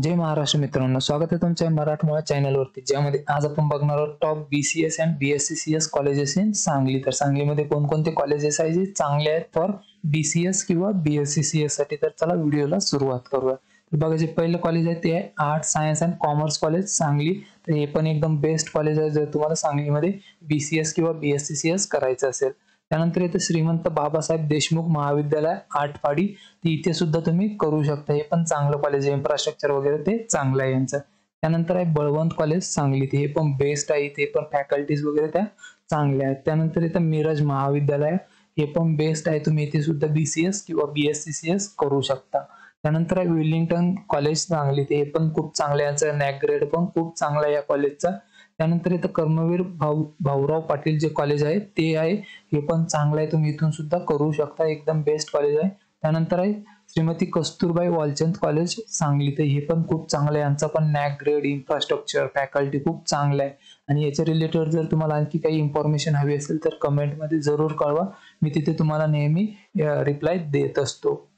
जय महाराष्ट्र मित्रांनो, स्वागत आहे तुमच्या मराठमोळा चॅनलवरती, ज्यामध्ये आज आपण बघणार आहोत top BCS and BSCCS colleges in Sangli. तर सांगलीमध्ये कोणकोणते कॉलेजेस आहेत जे चांगले आहेत फॉर BCS किंवा BSCCS साठी. तर चला व्हिडिओला सुरुवात करूया. तर बघा, जे पहिलं कॉलेज आहे ते आहे art science and commerce college Sangli. तर हे पण एकदम बेस्ट कॉलेज आहे जर तुम्हाला सांगलीमध्ये BCS किंवा BSCCS करायचं असेल. त्यानंतर इथे श्रीमंत बाबासाहेब देशमुख महाविद्यालय आटपाडी, इथे सुद्धा तुम्ही करू शकता. हे पण चांगलं कॉलेज आहे, इन्फ्रास्ट्रक्चर वगैरे ते चांगलं आहे यांचं. त्यानंतर आहे बळवंत कॉलेज सांगली, हे पण बेस्ट आहे, इथे पण फॅकल्टीज वगैरे त्या चांगल्या आहेत. त्यानंतर इथं मिरज महाविद्यालय, हे पण बेस्ट आहे, तुम्ही इथे सुद्धा BCS किंवा BSCCS करू शकता. त्यानंतर आहे विलिंग्टन कॉलेज सांगली, हे पण खूप चांगलं आहे, यांचं नॅक ग्रेड पण खूप चांगला आहे या कॉलेजचा. त्यानंतर इथं कर्मवीर भाऊराव पाटील जे कॉलेज आहे ते आहे, हे पण चांगलं आहे, तुम्ही इथून सुद्धा करू शकता, एकदम बेस्ट कॉलेज आहे. त्यानंतर आहे श्रीमती कस्तुरबाई वालचंद कॉलेज सांगली, तर हे पण खूप चांगलं आहे, यांचा पण नॅक ग्रेड, इन्फ्रास्ट्रक्चर, फॅकल्टी खूप चांगलं आहे. आणि याच्या रिलेटेड जर तुम्हाला आणखी काही इन्फॉर्मेशन हवी असेल तर कमेंटमध्ये जरूर कळवा, मी तिथे तुम्हाला नेहमी रिप्लाय देत असतो.